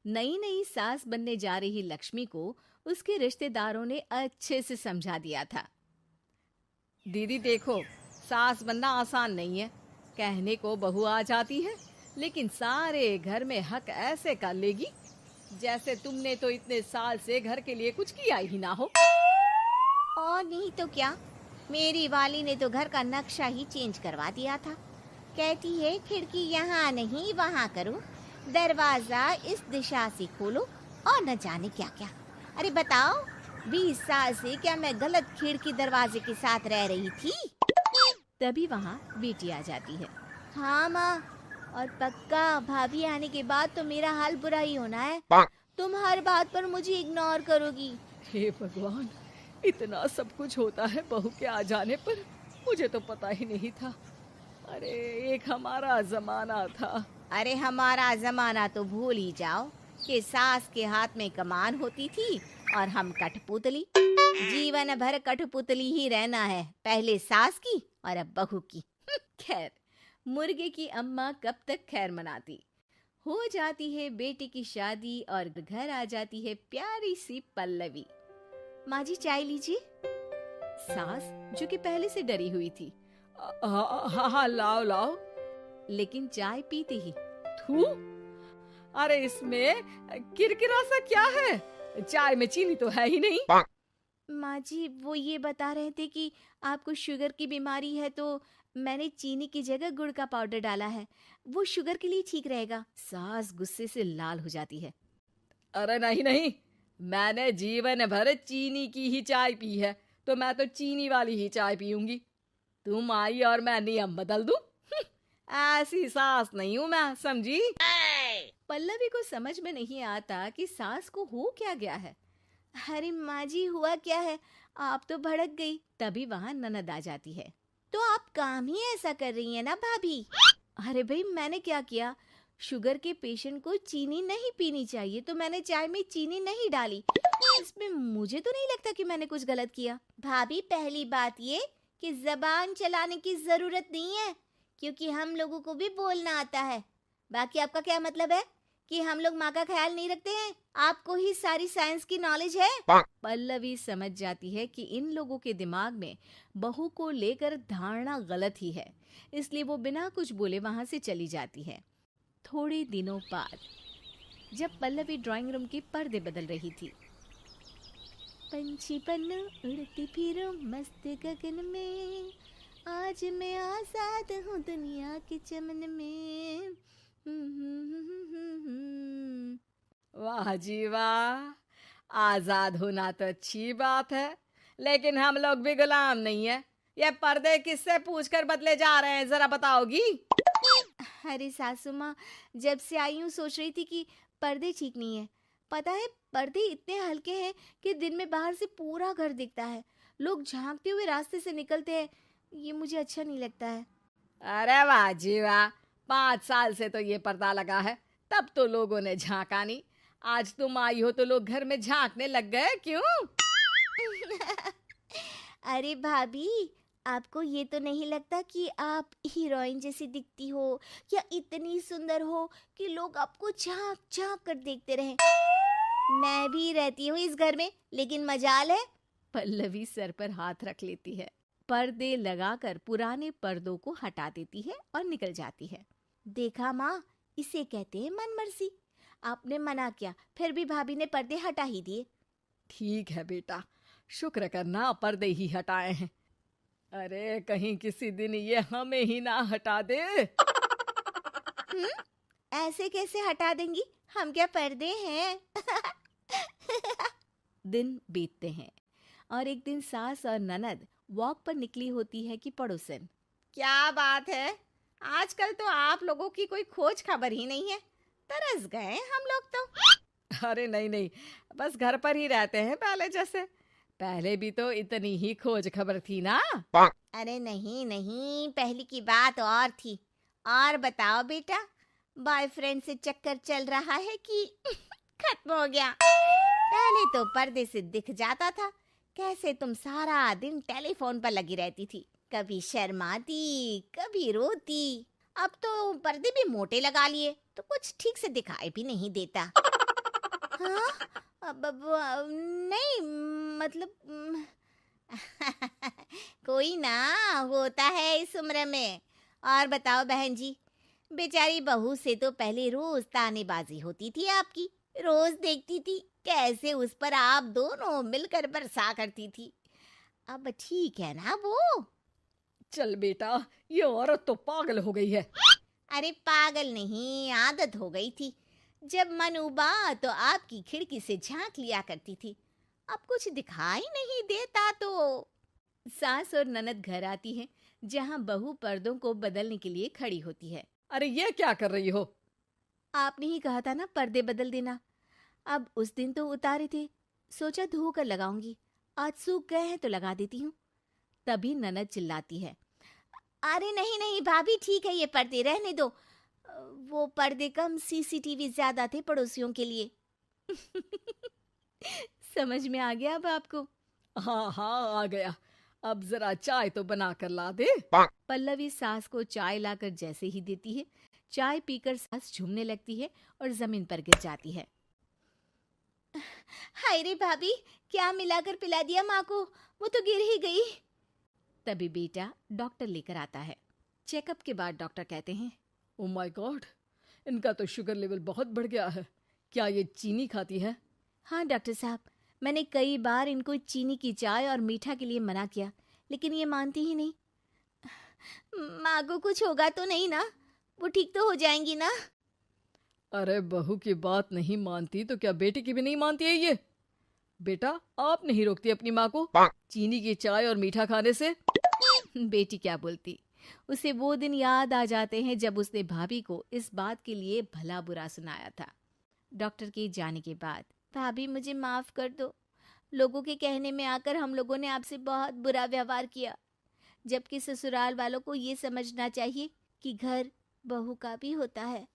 नई नई सास बनने जा रही लक्ष्मी को उसके रिश्तेदारों ने अच्छे से समझा दिया था। दीदी देखो, सास बनना आसान नहीं है। कहने को बहू आ जाती है, लेकिन सारे घर में हक ऐसे कर लेगी जैसे तुमने तो इतने साल से घर के लिए कुछ किया ही ना हो। और नहीं तो क्या, मेरी वाली ने तो घर का नक्शा ही चेंज करवा दिया था। कहती है खिड़की यहाँ नहीं वहाँ करो, दरवाजा इस दिशा से खोलो और न जाने क्या क्या। अरे बताओ, 20 साल से क्या मैं गलत खिड़की दरवाजे के साथ रह रही थी? तभी वहाँ बेटी आ जाती है। हाँ माँ, और पक्का भाभी आने के बाद तो मेरा हाल बुरा ही होना है। तुम हर बात पर मुझे इग्नोर करोगी। हे भगवान, इतना सब कुछ होता है बहू के आ जाने पर, मुझे तो पता ही नहीं था। अरे एक हमारा जमाना था। अरे हमारा जमाना तो भूल ही जाओ कि सास के हाथ में कमान होती थी और हम कठपुतली। जीवन भर कठपुतली ही रहना है, पहले सास की और अब बहू की। खैर, मुर्गे की अम्मा कब तक खैर मनाती। हो जाती है बेटी की शादी और घर आ जाती है प्यारी सी पल्लवी। माँ जी चाय लीजिए। सास जो कि पहले से डरी हुई थी, हाँ हाँ लाओ लाओ, लेकिन चाय पीती ही थू, अरे इसमें किरकिरा सा क्या है? चाय में चीनी तो है ही नहीं। माँ जी वो ये बता रहे थे कि आपको शुगर की बीमारी है, तो मैंने चीनी की जगह गुड़ का पाउडर डाला है, वो शुगर के लिए ठीक रहेगा। सास गुस्से से लाल हो जाती है। अरे नहीं नहीं, मैंने जीवन भर चीनी की ही चाय पी है, तो मैं तो चीनी वाली ही चाय पीऊंगी। तुम आई और मैं नियम बदल दूं? ऐसी सास नहीं हूं मैं, समझी? पल्लवी को समझ में नहीं आता कि सास को हो क्या गया है। अरे माँ जी हुआ क्या है, आप तो भड़क गई। तभी वहां ननद आ जाती है। तो आप काम ही ऐसा कर रही है ना भाभी? अरे भाई मैंने क्या किया? शुगर के पेशेंट को चीनी नहीं पीनी चाहिए, तो मैंने चाय में चीनी नहीं डाली। इसमें मुझे तो नहीं लगता कि मैंने कुछ गलत किया। भाभी पहली बात ये कि जबान चलाने की जरूरत नहीं है, क्योंकि हम लोगों को भी बोलना आता है। बाकी आपका क्या मतलब है कि हम लोग माँ का ख्याल नहीं रखते हैं? आपको ही सारी साइंस की नॉलेज है। पल्लवी समझ जाती है कि इन लोगों के दिमाग में बहू को लेकर धारणा गलत ही है, इसलिए वो बिना कुछ बोले वहां से चली जाती है। थोड़े दिनों बाद जब पल्लवी ड्राइंग रूम के पर्दे बदल रही थी, पंछी पन्नू उड़ती फिरूं मस्त गगन में, आज मैं आजाद हूँ दुनिया के चमन में। वाह जी वाह, आजाद होना तो अच्छी बात है, लेकिन हम लोग भी गुलाम नहीं है। ये पर्दे किससे पूछकर बदले जा रहे हैं, जरा बताओगी? अरे सासू माँ, जब से आई हूँ सोच रही थी कि पर्दे ठीक नहीं है। पता है पर्दे इतने हल्के हैं कि दिन में बाहर से पूरा घर दिखता है, लोग झांकते हुए रास्ते से निकलते हैं, ये मुझे अच्छा नहीं लगता है। अरे वाह जी वाह, 5 साल से तो ये पर्दा लगा है, तब तो लोगों ने झांका नहीं। आज तुम आई हो तो लोग घर में झांकने लग गए, क्यों? अरे भाभी, आपको ये तो नहीं लगता कि आप हीरोइन जैसी दिखती हो, या इतनी सुंदर हो कि लोग आपको झांक झांक कर देखते रहे? मैं भी रहती हूँ इस घर में, लेकिन मजाल है। पल्लवी सर पर हाथ रख लेती है, पर्दे लगाकर पुराने पर्दों को हटा देती है और निकल जाती है। देखा माँ, इसे कहते हैं मनमर्जी। आपने मना किया, फिर भी भाभी ने पर्दे हटा ही दिए। ठीक है बेटा, शुक्र करना पर्दे ही हटाए हैं। अरे कहीं किसी दिन ये हमें ही ना हटा दे। ऐसे कैसे हटा देंगी, हम क्या पर्दे हैं? दिन बीतते हैं और एक दिन सास और ननद वॉक पर निकली होती है कि पड़ोसन, क्या बात है, आजकल तो आप लोगों की कोई खोज खबर ही नहीं है। तरस गए हम लोग तो। अरे नहीं नहीं, बस घर पर ही रहते हैं पहले जैसे। पहले भी तो इतनी ही खोज खबर थी ना। अरे नहीं नहीं, पहले की बात और थी। और बताओ बेटा, बॉयफ्रेंड से चक्कर चल रहा है कि खत्म हो गया? पहले तो पर्दे से दिख जाता था कैसे तुम सारा दिन टेलीफोन पर लगी रहती थी, कभी शर्माती कभी रोती। अब तो पर्दे भी मोटे लगा लिए तो कुछ ठीक से दिखाई भी नहीं देता। हाँ? नहीं, मतलब कोई ना, होता है इस उम्र में। और बताओ बहन जी, बेचारी बहू से तो पहले रोज तानेबाजी होती थी आपकी। रोज देखती थी कैसे उस पर आप दोनों मिलकर बरसा करती थी। अब ठीक है ना वो? चल बेटा, ये औरत तो पागल हो गई है। अरे पागल नहीं, आदत हो गई थी। जब मन उबा तो आपकी खिड़की से झांक लिया करती थी। अब कुछ दिखाई नहीं देता तो। सास और ननद घर आती हैं, जहां बहू पर्दों को बदलने के लिए खड़ी होती है। अरे ये क्या कर रही हो? आपने ही कहा था ना पर्दे बदल देना। अब उस दिन तो उतारे थे, सोचा धो कर लगाऊंगी। आज सूख गए हैं तो लगा देती हूँ। तभी ननद चिल्लाती है, अरे नहीं नहीं भाभी, ठीक है ये पर्दे रहने दो। वो पर्दे कम, सीसीटीवी ज्यादा थे पड़ोसियों के लिए। समझ में आ गया अब आपको? हाँ हाँ, आ गया। अब जरा चाय तो बना कर ला दे। पल्लवी सास को चाय लाकर जैसे ही देती है, चाय पीकर सास झूमने लगती है और जमीन पर गिर जाती है। हाय रे भाभी, क्या मिलाकर पिला दिया माँ को, वो तो गिर ही गई। तभी बेटा डॉक्टर लेकर आता है। चेकअप के बाद डॉक्टर कहते हैं, ओ माय गॉड, इनका तो शुगर लेवल बहुत बढ़ गया है। क्या ये चीनी खाती है? हाँ डॉक्टर साहब, मैंने कई बार इनको चीनी की चाय और मीठा के लिए मना किया, लेकिन ये मानती ही नहीं। माँ को कुछ होगा तो नहीं ना? वो ठीक तो हो जाएंगी ना? अरे बहू की बात नहीं मानती तो क्या बेटी की भी नहीं मानती है ये? बेटा, आप नहीं रोकती अपनी माँ को चीनी की चाय और मीठा खाने से? बेटी क्या बोलती, उसे वो दिन याद आ जाते हैं जब उसने भाभी को इस बात के लिए भला बुरा सुनाया था। डॉक्टर के जाने के बाद, भाभी मुझे माफ कर दो, लोगों के कहने में आकर हम लोगों ने आपसे बहुत बुरा व्यवहार किया, जबकि ससुराल वालों को ये समझना चाहिए कि घर बहू का भी होता है।